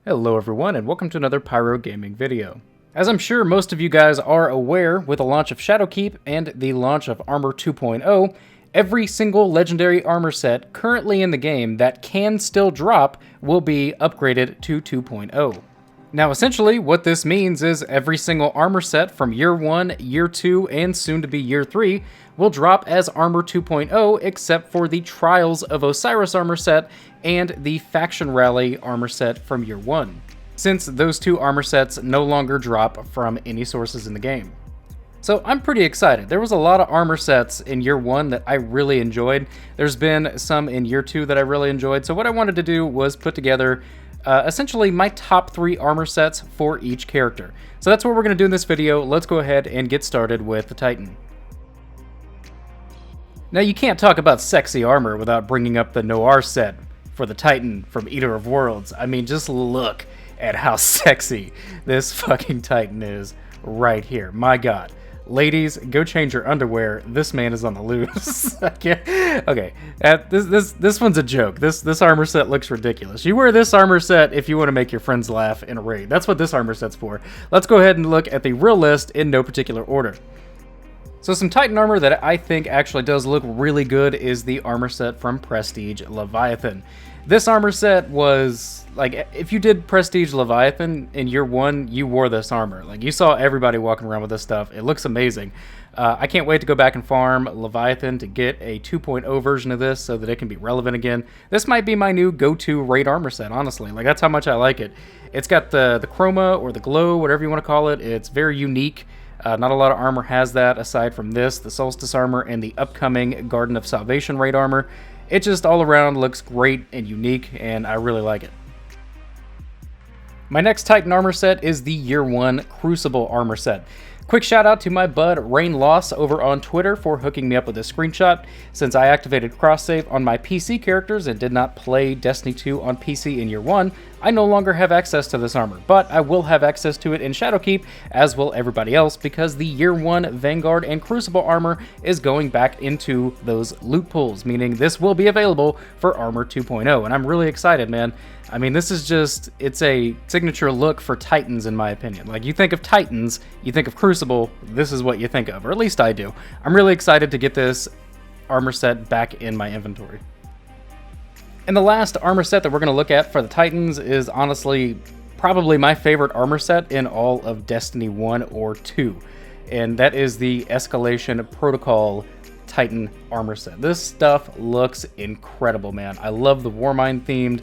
Hello everyone and welcome to another Pyro gaming video. As I'm sure most of you guys are aware, with the launch of Shadowkeep and the launch of Armor 2.0, every single legendary armor set currently in the game that can still drop will be upgraded to 2.0. Now essentially what this means is every single armor set from Year 1, Year 2, and soon to be Year 3 will drop as Armor 2.0 except for the Trials of Osiris armor set and the Faction Rally armor set from Year 1, since those two armor sets no longer drop from any sources in the game. So I'm pretty excited. There was a lot of armor sets in Year 1 that I really enjoyed. There's been some in Year 2 that I really enjoyed, so what I wanted to do was put together essentially my top 3 armor sets for each character. So that's what we're going to do in this video. Let's go ahead and get started with the Titan. Now you can't talk about sexy armor without bringing up the Noir set for the Titan from Eater of Worlds. I mean, just look at how sexy this fucking Titan is right here. My god. Ladies, go change your underwear. This man is on the loose. I can't. Okay, this one's a joke. This armor set looks ridiculous. You wear this armor set if you want to make your friends laugh in a raid. That's what this armor set's for. Let's go ahead and look at the real list in no particular order. So some Titan armor that I think actually does look really good is the armor set from Prestige Leviathan. This armor set was, like, if you did Prestige Leviathan in Year 1, you wore this armor. Like, you saw everybody walking around with this stuff. It looks amazing. I can't wait to go back and farm Leviathan to get a 2.0 version of this so that it can be relevant again. This might be my new go-to raid armor set, honestly. Like, that's how much I like it. It's got the chroma or the glow, whatever you want to call it. It's very unique. Not a lot of armor has that aside from this, the Solstice armor, and the upcoming Garden of Salvation raid armor. It just all around looks great and unique, and I really like it. My next Titan armor set is the Year 1 Crucible armor set. Quick shout out to my bud Rain Loss over on Twitter for hooking me up with this screenshot. Since I activated cross save on my PC characters and did not play Destiny 2 on PC in Year 1, I no longer have access to this armor, but I will have access to it in Shadowkeep, as will everybody else, because the Year 1 Vanguard and Crucible armor is going back into those loot pools, meaning this will be available for Armor 2.0, and I'm really excited, man. I mean, this is just, it's a signature look for Titans, in my opinion. Like, you think of Titans, you think of Crucible, this is what you think of, or at least I do. I'm really excited to get this armor set back in my inventory. And the last armor set that we're going to look at for the Titans is honestly probably my favorite armor set in all of Destiny 1 or 2. And that is the Escalation Protocol Titan armor set. This stuff looks incredible, man. I love the Warmind themed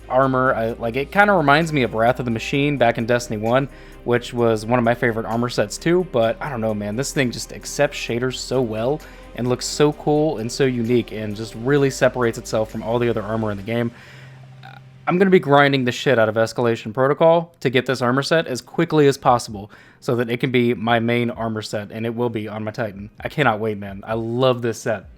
armor. It kind of reminds me of Wrath of the Machine back in Destiny 1, which was one of my favorite armor sets too, but I don't know, man, this thing just accepts shaders so well and looks so cool and so unique and just really separates itself from all the other armor in the game. I'm going to be grinding the shit out of Escalation Protocol to get this armor set as quickly as possible so that it can be my main armor set, and it will be on my Titan. I cannot wait, man. I love this set.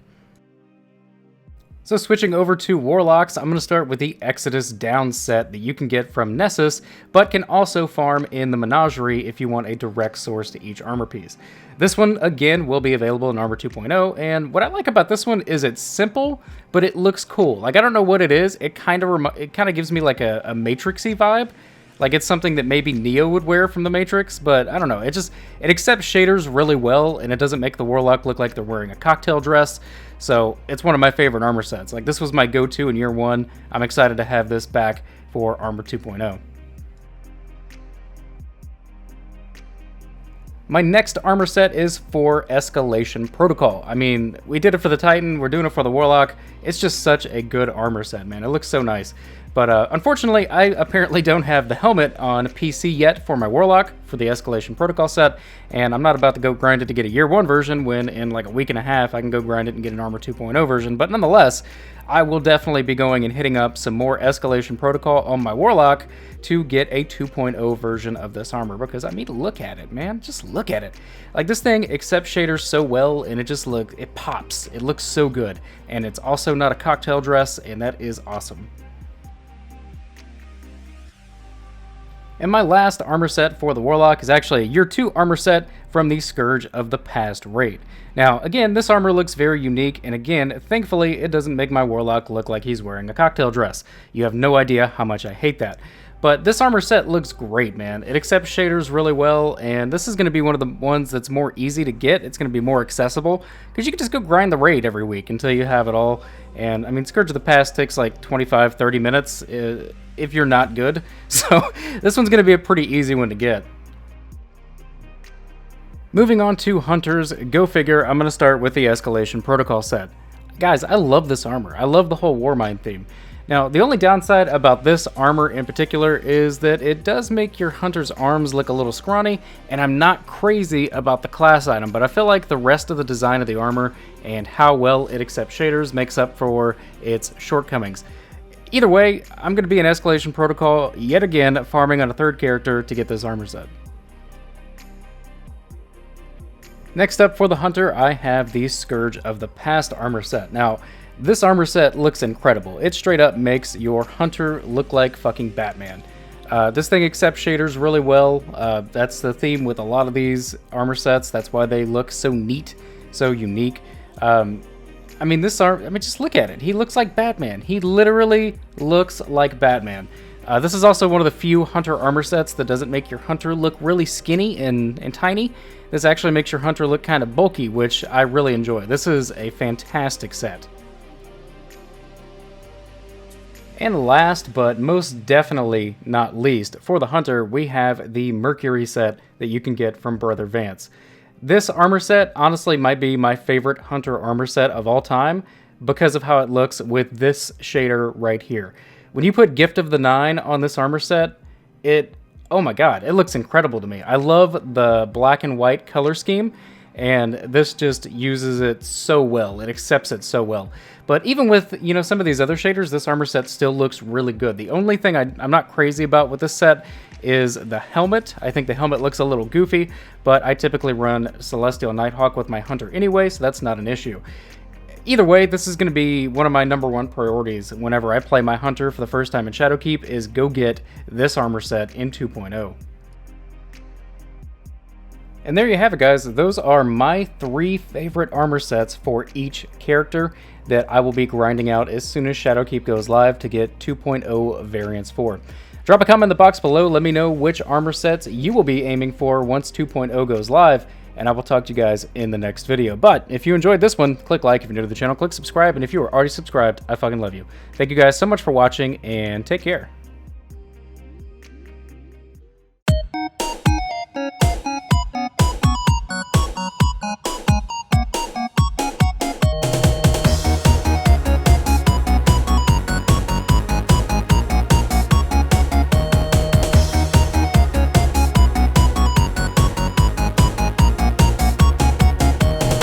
So switching over to Warlocks, I'm going to start with the Exodus Down set that you can get from Nessus, but can also farm in the Menagerie if you want a direct source to each armor piece. This one, again, will be available in Armor 2.0, and what I like about this one is it's simple, but it looks cool. Like, I don't know what it is, it kind of gives me like a Matrixy vibe. Like, it's something that maybe Neo would wear from the Matrix, but I don't know. It accepts shaders really well, and it doesn't make the Warlock look like they're wearing a cocktail dress. So it's one of my favorite armor sets. Like, this was my go-to in Year 1. I'm excited to have this back for Armor 2.0. My next armor set is for Escalation Protocol. I mean, we did it for the Titan, we're doing it for the Warlock. It's just such a good armor set, man. It looks so nice. But unfortunately, I apparently don't have the helmet on PC yet for my Warlock for the Escalation Protocol set, and I'm not about to go grind it to get a Year 1 version when in like a week and a half I can go grind it and get an Armor 2.0 version. But nonetheless, I will definitely be going and hitting up some more Escalation Protocol on my Warlock to get a 2.0 version of this armor, because I mean, look at it, man. Just look at it. Like, this thing accepts shaders so well, and it pops. It looks so good, and it's also not a cocktail dress, and that is awesome. And my last armor set for the Warlock is actually a Year 2 armor set from the Scourge of the Past raid. Now, again, this armor looks very unique, and again, thankfully, it doesn't make my Warlock look like he's wearing a cocktail dress. You have no idea how much I hate that. But this armor set looks great, man. It accepts shaders really well, and this is going to be one of the ones that's more easy to get. It's going to be more accessible, because you can just go grind the raid every week until you have it all. And, I mean, Scourge of the Past takes like 25, 30 minutes if you're not good. So, this one's going to be a pretty easy one to get. Moving on to Hunters, go figure, I'm going to start with the Escalation Protocol set. Guys, I love this armor. I love the whole Warmind theme. Now, the only downside about this armor in particular is that it does make your Hunter's arms look a little scrawny, and I'm not crazy about the class item, but I feel like the rest of the design of the armor and how well it accepts shaders makes up for its shortcomings. Either way, I'm going to be an Escalation Protocol yet again, farming on a third character to get this armor set. Next up for the Hunter, I have the Scourge of the Past armor set. Now, this armor set looks incredible. It straight up makes your Hunter look like fucking Batman. This thing accepts shaders really well. That's the theme with a lot of these armor sets. That's why they look so neat, so unique. I mean, just look at it. He looks like Batman. He literally looks like Batman. This is also one of the few Hunter armor sets that doesn't make your Hunter look really skinny and tiny. This actually makes your Hunter look kind of bulky, which I really enjoy. This is a fantastic set. And last, but most definitely not least, for the Hunter, we have the Mercury set that you can get from Brother Vance. This armor set, honestly, might be my favorite Hunter armor set of all time because of how it looks with this shader right here. When you put Gift of the Nine on this armor set, oh my god, it looks incredible to me. I love the black and white color scheme, and this just uses it so well. It accepts it so well. But even with, you know, some of these other shaders, this armor set still looks really good. The only thing I'm not crazy about with this set is the helmet. I think the helmet looks a little goofy, but I typically run Celestial Nighthawk with my Hunter anyway, so that's not an issue. Either way, this is going to be one of my #1 priorities whenever I play my Hunter for the first time in Shadowkeep, is go get this armor set in 2.0. And there you have it, guys. Those are my 3 favorite armor sets for each character that I will be grinding out as soon as Shadowkeep goes live to get 2.0 variants for. Drop a comment in the box below, let me know which armor sets you will be aiming for once 2.0 goes live, and I will talk to you guys in the next video. But if you enjoyed this one, click like. If you're new to the channel, click subscribe, and if you are already subscribed, I fucking love you. Thank you guys so much for watching, and take care.